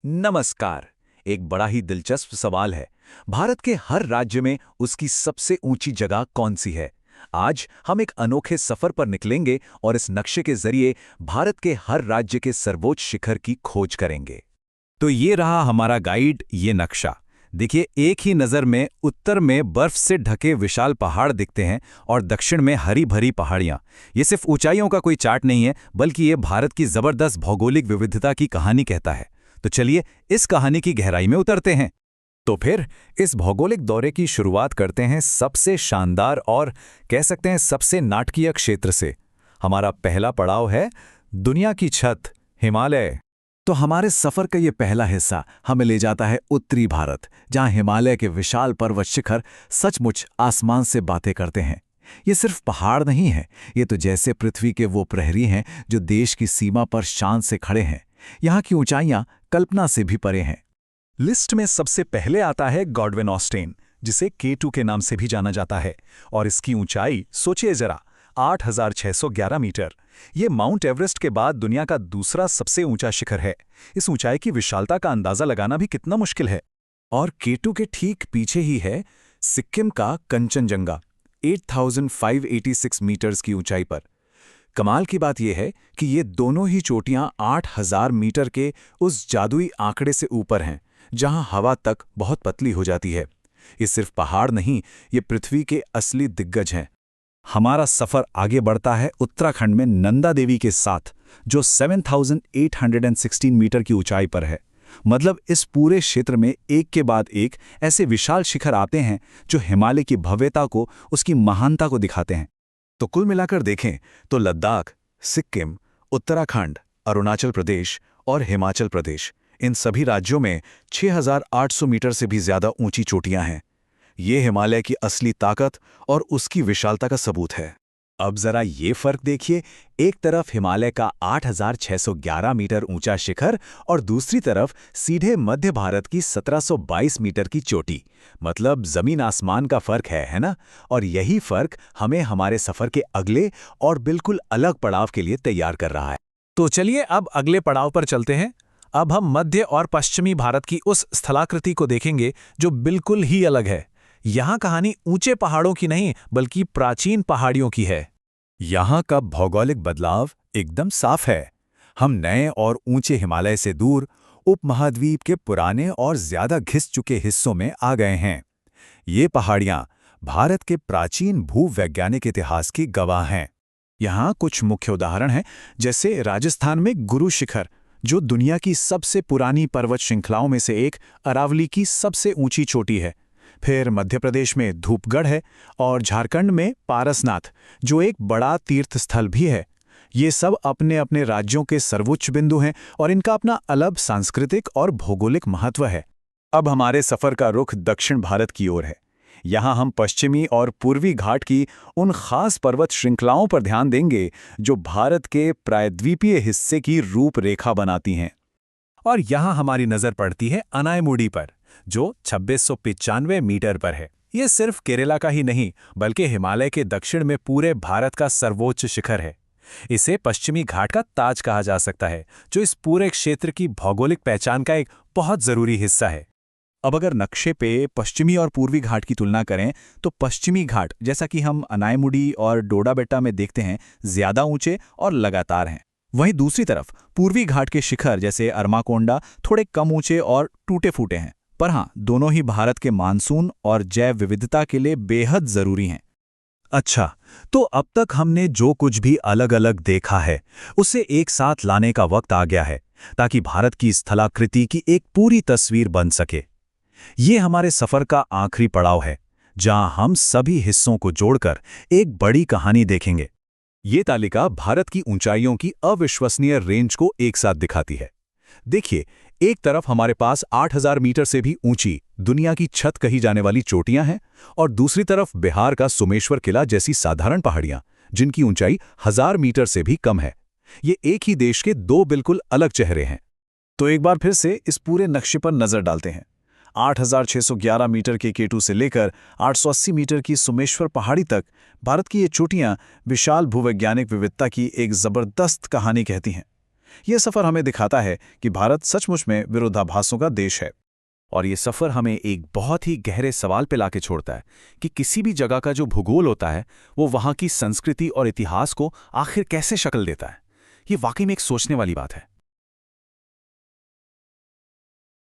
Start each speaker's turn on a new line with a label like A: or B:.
A: नमस्कार। एक बड़ा ही दिलचस्प सवाल है। भारत के हर राज्य में उसकी सबसे ऊंची जगह कौन सी है? आज हम एक अनोखे सफर पर निकलेंगे और इस नक्शे के जरिए भारत के हर राज्य के सर्वोच्च शिखर की खोज करेंगे। तो ये रहा हमारा गाइड, ये नक्शा। देखिए, एक ही नज़र में उत्तर में बर्फ से ढके विशाल पहाड़ दिखते हैं और दक्षिण में हरी भरी पहाड़ियाँ। ये सिर्फ ऊंचाइयों का कोई चार्ट नहीं है, बल्कि ये भारत की जबरदस्त भौगोलिक विविधता की कहानी कहता है। तो चलिए इस कहानी की गहराई में उतरते हैं। तो फिर इस भौगोलिक दौरे की शुरुआत करते हैं सबसे शानदार और कह सकते हैं सबसे नाटकीय क्षेत्र से। हमारा पहला पड़ाव है दुनिया की छत, हिमालय। तो हमारे सफर का ये पहला हिस्सा हमें ले जाता है उत्तरी भारत, जहां हिमालय के विशाल पर्वत शिखर सचमुच आसमान से बातें करते हैं। ये सिर्फ पहाड़ नहीं है, ये तो जैसे पृथ्वी के वो प्रहरी हैं जो देश की सीमा पर शान से खड़े हैं। यहाँ की ऊंचाइयां कल्पना से भी परे हैं।
B: लिस्ट में सबसे पहले आता है गॉडविन ऑस्टेन, जिसे K2 के नाम से भी जाना जाता है, और इसकी ऊंचाई सोचिए जरा, 8,611 मीटर। ये माउंट एवरेस्ट के बाद दुनिया का दूसरा सबसे ऊंचा शिखर है। इस ऊंचाई की विशालता का अंदाजा लगाना भी कितना मुश्किल है।
A: और K2 के ठीक पीछे ही है सिक्किम का कंचनजंगा, 8,586 मीटर्स की ऊंचाई पर। कमाल की बात यह है कि ये दोनों ही चोटियां 8,000 मीटर के उस जादुई आंकड़े से ऊपर हैं, जहां हवा तक बहुत पतली हो जाती है। ये सिर्फ पहाड़ नहीं, ये पृथ्वी के असली दिग्गज हैं।
B: हमारा सफर आगे बढ़ता है उत्तराखंड में नंदा देवी के साथ, जो 7,816 मीटर की ऊंचाई पर है। मतलब इस पूरे क्षेत्र में एक के बाद एक ऐसे विशाल शिखर आते हैं जो हिमालय की भव्यता को, उसकी महानता को दिखाते हैं।
A: तो कुल मिलाकर देखें तो लद्दाख, सिक्किम, उत्तराखंड, अरुणाचल प्रदेश और हिमाचल प्रदेश, इन सभी राज्यों में 6,800 मीटर से भी ज्यादा ऊंची चोटियां हैं। ये हिमालय की असली ताकत और उसकी विशालता का सबूत है। अब जरा ये फर्क देखिए, एक तरफ हिमालय का 8,611 मीटर ऊंचा शिखर और दूसरी तरफ सीधे मध्य भारत की 1,722 मीटर की चोटी। मतलब जमीन आसमान का फर्क है ना? और यही फर्क हमें हमारे सफर के अगले और बिल्कुल अलग पड़ाव के लिए तैयार कर रहा है।
B: तो चलिए अब अगले पड़ाव पर चलते हैं। अब हम मध्य और पश्चिमी भारत की उस स्थलाकृति को देखेंगे जो बिल्कुल ही अलग है। यहाँ कहानी ऊंचे पहाड़ों की नहीं, बल्कि प्राचीन पहाड़ियों की है।
A: यहाँ का भौगोलिक बदलाव एकदम साफ है। हम नए और ऊंचे हिमालय से दूर उपमहाद्वीप के पुराने और ज्यादा घिस चुके हिस्सों में आ गए हैं। ये पहाड़ियाँ भारत के प्राचीन भूवैज्ञानिक इतिहास की गवाह हैं। यहाँ कुछ मुख्य उदाहरण हैं, जैसे राजस्थान में गुरु शिखर, जो दुनिया की सबसे पुरानी पर्वत श्रृंखलाओं में से एक, अरावली की सबसे ऊंची चोटी है। फिर मध्य प्रदेश में धूपगढ़ है और झारखंड में पारसनाथ, जो एक बड़ा तीर्थ स्थल भी है। ये सब अपने अपने राज्यों के सर्वोच्च बिंदु हैं और इनका अपना अलग सांस्कृतिक और भौगोलिक महत्व है। अब हमारे सफर का रुख दक्षिण भारत की ओर है। यहाँ हम पश्चिमी और पूर्वी घाट की उन खास पर्वत श्रृंखलाओं पर ध्यान देंगे जो भारत के प्रायद्वीपीय हिस्से की रूपरेखा बनाती हैं।
B: और यहाँ हमारी नजर पड़ती है अनायमुडी पर, जो 2695 मीटर पर है। ये सिर्फ केरला का ही नहीं, बल्कि हिमालय के दक्षिण में पूरे भारत का सर्वोच्च शिखर है। इसे पश्चिमी घाट का ताज कहा जा सकता है, जो इस पूरे क्षेत्र की भौगोलिक पहचान का एक बहुत जरूरी हिस्सा है।
A: अब अगर नक्शे पे पश्चिमी और पूर्वी घाट की तुलना करें, तो पश्चिमी घाट, जैसा कि हम अनायमुडी और डोडाबेट्टा में देखते हैं, ज्यादा ऊंचे और लगातार हैं। वहीं दूसरी तरफ पूर्वी घाट के शिखर, जैसे अरमाकोंडा, थोड़े कम ऊंचे और टूटे फूटे हैं। पर हाँ, दोनों ही भारत के मानसून और जैव विविधता के लिए बेहद जरूरी हैं।
B: अच्छा, तो अब तक हमने जो कुछ भी अलग अलग देखा है, उसे एक साथ लाने का वक्त आ गया है, ताकि भारत की स्थलाकृति की एक पूरी तस्वीर बन सके। ये हमारे सफर का आखिरी पड़ाव है, जहां हम सभी हिस्सों को जोड़कर एक बड़ी कहानी देखेंगे। ये तालिका भारत की ऊंचाइयों की अविश्वसनीय रेंज को एक साथ दिखाती है। देखिए, एक तरफ हमारे पास 8,000 मीटर से भी ऊंची दुनिया की छत कही जाने वाली चोटियां हैं, और दूसरी तरफ बिहार का सोमेश्वर किला जैसी साधारण पहाड़ियां, जिनकी ऊंचाई 1,000 मीटर से भी कम है। ये एक ही देश के दो बिल्कुल अलग चेहरे हैं। तो एक बार फिर से इस पूरे नक्शे पर नजर डालते हैं। 8,611 मीटर के K2 से लेकर 880 मीटर की सोमेश्वर पहाड़ी तक भारत की ये चोटियां विशाल भूवैज्ञानिक विविधता की एक जबरदस्त कहानी कहती हैं। यह सफर हमें दिखाता है कि भारत सचमुच में विरोधाभासों का देश है।
A: और ये सफ़र हमें एक बहुत ही गहरे सवाल पे लाके छोड़ता है कि किसी भी जगह का जो भूगोल होता है वो वहाँ की संस्कृति और इतिहास को आखिर कैसे शक्ल देता है। ये वाकई में एक सोचने वाली बात है।